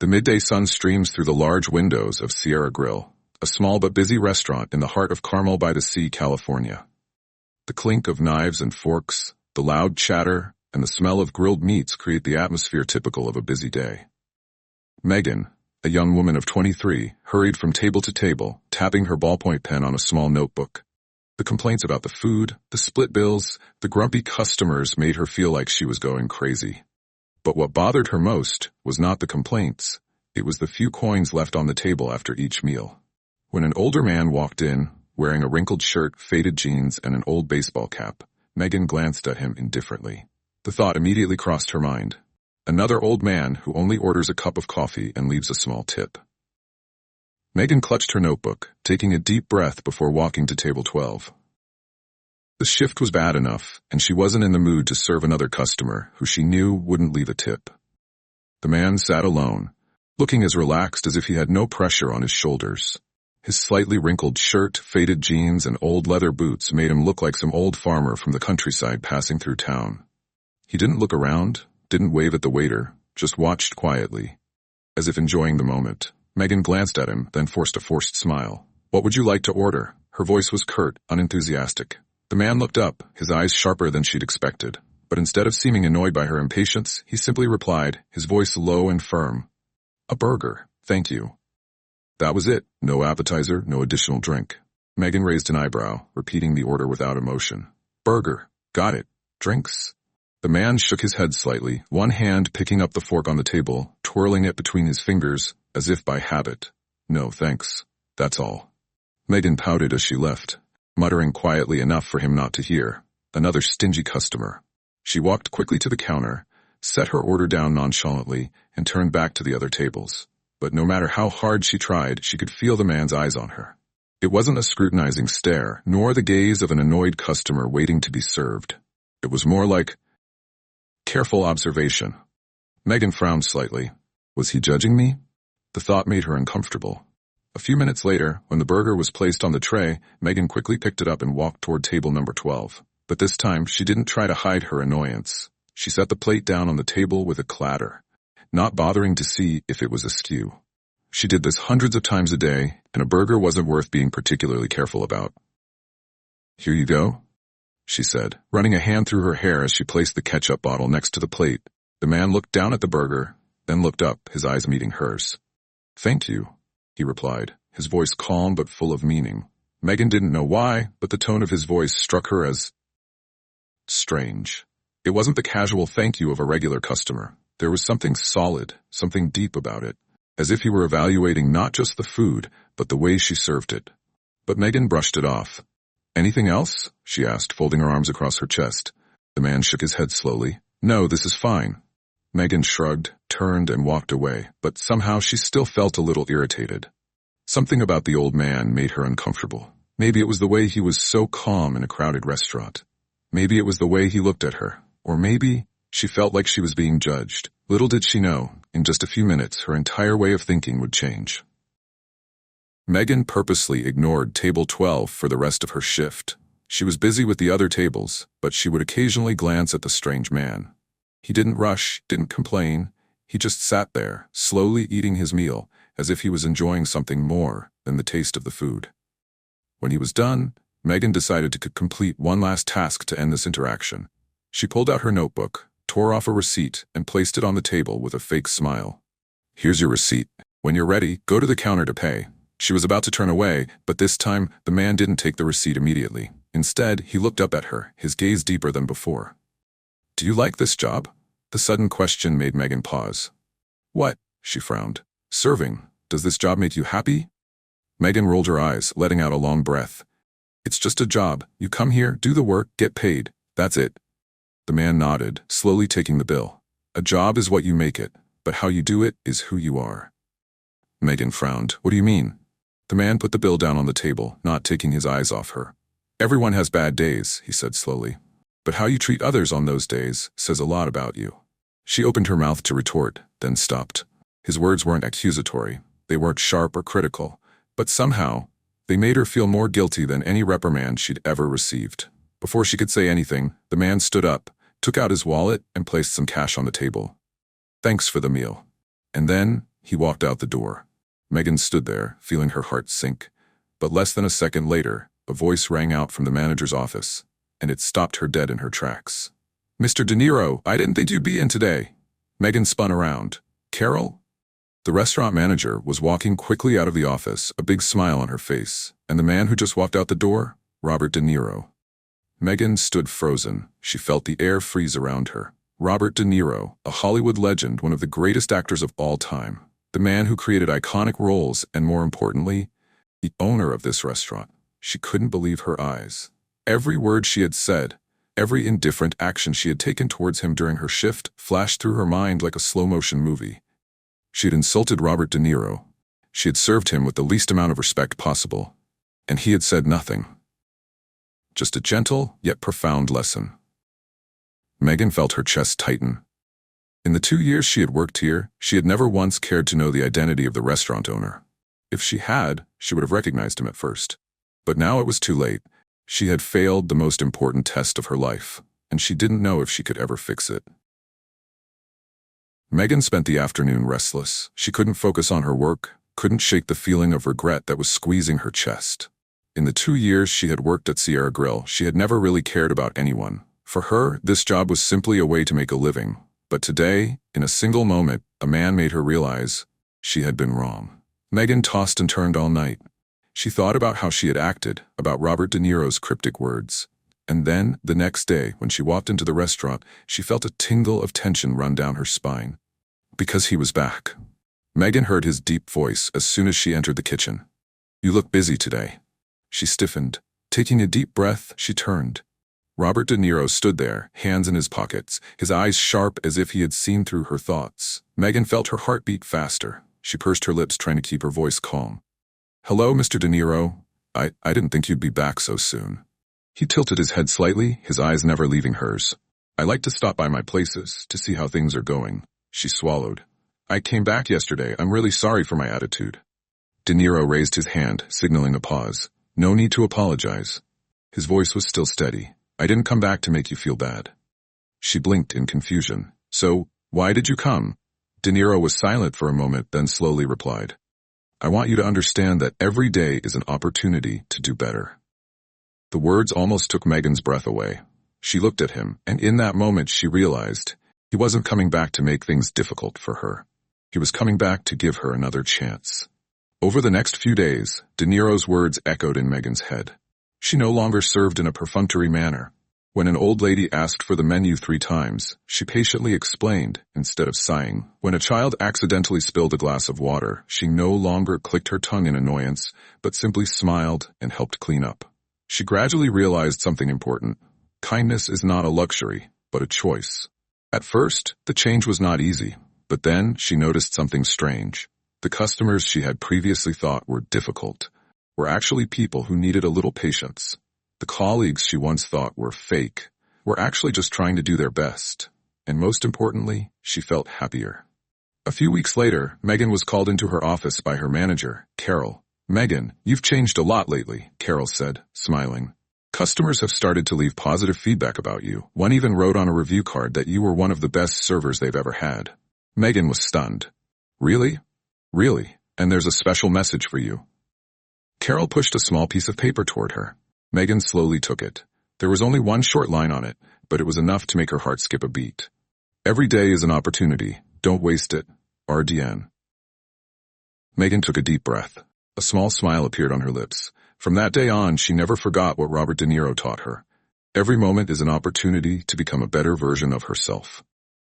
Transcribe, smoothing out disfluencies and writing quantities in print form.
The midday sun streams through the large windows of Sierra Grill, a small but busy restaurant in the heart of Carmel by the Sea, California. The clink of knives and forks, the loud chatter, and the smell of grilled meats create the atmosphere typical of a busy day. Megan, a young woman of 23, hurried from table to table, tapping her ballpoint pen on a small notebook. The complaints about the food, the split bills, the grumpy customers made her feel like she was going crazy. But what bothered her most was not the complaints, it was the few coins left on the table after each meal. When an older man walked in, wearing a wrinkled shirt, faded jeans, and an old baseball cap, Megan glanced at him indifferently. The thought immediately crossed her mind. Another old man who only orders a cup of coffee and leaves a small tip. Megan clutched her notebook, taking a deep breath before walking to table 12. The shift was bad enough, and she wasn't in the mood to serve another customer who she knew wouldn't leave a tip. The man sat alone, looking as relaxed as if he had no pressure on his shoulders. His slightly wrinkled shirt, faded jeans, and old leather boots made him look like some old farmer from the countryside passing through town. He didn't look around, didn't wave at the waiter, just watched quietly. As if enjoying the moment, Megan glanced at him, then forced a forced smile. "What would you like to order?" Her voice was curt, unenthusiastic. The man looked up, his eyes sharper than she'd expected. But instead of seeming annoyed by her impatience, he simply replied, his voice low and firm. "A burger, thank you." That was it. No appetizer, no additional drink. Megan raised an eyebrow, repeating the order without emotion. "Burger. Got it. Drinks?" The man shook his head slightly, one hand picking up the fork on the table, twirling it between his fingers, as if by habit. "No, thanks. That's all." Megan pouted as she left, muttering quietly enough for him not to hear. Another stingy customer. She walked quickly to the counter, set her order down nonchalantly, and turned back to the other tables. But no matter how hard she tried, she could feel the man's eyes on her. It wasn't a scrutinizing stare, nor the gaze of an annoyed customer waiting to be served. It was more like careful observation. Megan frowned slightly. Was he judging me? The thought made her uncomfortable. A few minutes later, when the burger was placed on the tray, Megan quickly picked it up and walked toward table number 12. But this time, she didn't try to hide her annoyance. She set the plate down on the table with a clatter, not bothering to see if it was askew. She did this hundreds of times a day, and a burger wasn't worth being particularly careful about. "Here you go," she said, running a hand through her hair as she placed the ketchup bottle next to the plate. The man looked down at the burger, then looked up, his eyes meeting hers. "Thank you," he replied, his voice calm but full of meaning. Megan didn't know why, but the tone of his voice struck her as strange. It wasn't the casual thank you of a regular customer. There was something solid, something deep about it, as if he were evaluating not just the food, but the way she served it. But Megan brushed it off. "Anything else?" she asked, folding her arms across her chest. The man shook his head slowly. "No, this is fine." Megan shrugged, turned, and walked away, but somehow she still felt a little irritated. Something about the old man made her uncomfortable. Maybe it was the way he was so calm in a crowded restaurant. Maybe it was the way he looked at her. Or maybe she felt like she was being judged. Little did she know, in just a few minutes, her entire way of thinking would change. Megan purposely ignored table 12 for the rest of her shift. She was busy with the other tables, but she would occasionally glance at the strange man. He didn't rush, didn't complain. He just sat there, slowly eating his meal, as if he was enjoying something more than the taste of the food. When he was done, Megan decided to complete one last task to end this interaction. She pulled out her notebook, tore off a receipt, and placed it on the table with a fake smile. "Here's your receipt. When you're ready, go to the counter to pay." She was about to turn away, but this time, the man didn't take the receipt immediately. Instead, he looked up at her, his gaze deeper than before. "Do you like this job?" The sudden question made Megan pause. "What?" she frowned. "Serving. Does this job make you happy?" Megan rolled her eyes, letting out a long breath. "It's just a job. You come here, do the work, get paid. That's it." The man nodded, slowly taking the bill. "A job is what you make it, but how you do it is who you are." Megan frowned. "What do you mean?" The man put the bill down on the table, not taking his eyes off her. "Everyone has bad days," he said slowly. "But how you treat others on those days says a lot about you." She opened her mouth to retort, then stopped. His words weren't accusatory. They weren't sharp or critical. But somehow, they made her feel more guilty than any reprimand she'd ever received. Before she could say anything, the man stood up, took out his wallet, and placed some cash on the table. "Thanks for the meal." And then, He walked out the door. Megan stood there, feeling her heart sink. But less than a second later, a voice rang out from the manager's office, and it stopped her dead in her tracks. "Mr. De Niro, I didn't think you'd be in today." Megan spun around. "Carol?" The restaurant manager was walking quickly out of the office, a big smile on her face, and the man who just walked out the door? Robert De Niro. Megan stood frozen. She felt the air freeze around her. Robert De Niro, a Hollywood legend, one of the greatest actors of all time. The man who created iconic roles and, more importantly, the owner of this restaurant. She couldn't believe her eyes. Every word she had said, every indifferent action she had taken towards him during her shift flashed through her mind like a slow-motion movie. She had insulted Robert De Niro. She had served him with the least amount of respect possible. And he had said nothing. Just a gentle, yet profound lesson. Megan felt her chest tighten. In the 2 years she had worked here, she had never once cared to know the identity of the restaurant owner. If she had, she would have recognized him at first. But now it was too late. She had failed the most important test of her life, and she didn't know if she could ever fix it. Megan spent the afternoon restless. She couldn't focus on her work, couldn't shake the feeling of regret that was squeezing her chest. In the 2 years she had worked at Sierra Grill, she had never really cared about anyone. For her, this job was simply a way to make a living. But today, in a single moment, a man made her realize she had been wrong. Megan tossed and turned all night. She thought about how she had acted, about Robert De Niro's cryptic words. And then, the next day, when she walked into the restaurant, she felt a tingle of tension run down her spine. Because he was back. Megan heard his deep voice as soon as she entered the kitchen. "You look busy today." She stiffened. Taking a deep breath, she turned. Robert De Niro stood there, hands in his pockets, his eyes sharp as if he had seen through her thoughts. Megan felt her heart beat faster. She pursed her lips, trying to keep her voice calm. "Hello, Mr. De Niro. I didn't think you'd be back so soon." He tilted his head slightly, his eyes never leaving hers. "I like to stop by my places, to see how things are going." She swallowed. "I came back yesterday. I'm really sorry for my attitude." De Niro raised his hand, signaling a pause. "No need to apologize." His voice was still steady. "I didn't come back to make you feel bad." She blinked in confusion. "So, why did you come?" De Niro was silent for a moment, then slowly replied. "I want you to understand that every day is an opportunity to do better." The words almost took Megan's breath away. She looked at him, and in that moment she realized he wasn't coming back to make things difficult for her. He was coming back to give her another chance. Over the next few days, De Niro's words echoed in Megan's head. She no longer served in a perfunctory manner. When an old lady asked for the menu 3 times, she patiently explained, instead of sighing. When a child accidentally spilled a glass of water, she no longer clicked her tongue in annoyance, but simply smiled and helped clean up. She gradually realized something important. Kindness is not a luxury, but a choice. At first, the change was not easy, but then she noticed something strange. The customers she had previously thought were difficult were actually people who needed a little patience. The colleagues she once thought were fake were actually just trying to do their best. And most importantly, she felt happier. A few weeks later, Megan was called into her office by her manager, Carol. "Megan, you've changed a lot lately," Carol said, smiling. "Customers have started to leave positive feedback about you. One even wrote on a review card that you were one of the best servers they've ever had." Megan was stunned. "Really? Really? And there's a special message for you." Carol pushed a small piece of paper toward her. Megan slowly took it. There was only one short line on it, but it was enough to make her heart skip a beat. "Every day is an opportunity. Don't waste it. RDN." Megan took a deep breath. A small smile appeared on her lips. From that day on, she never forgot what Robert De Niro taught her. Every moment is an opportunity to become a better version of herself.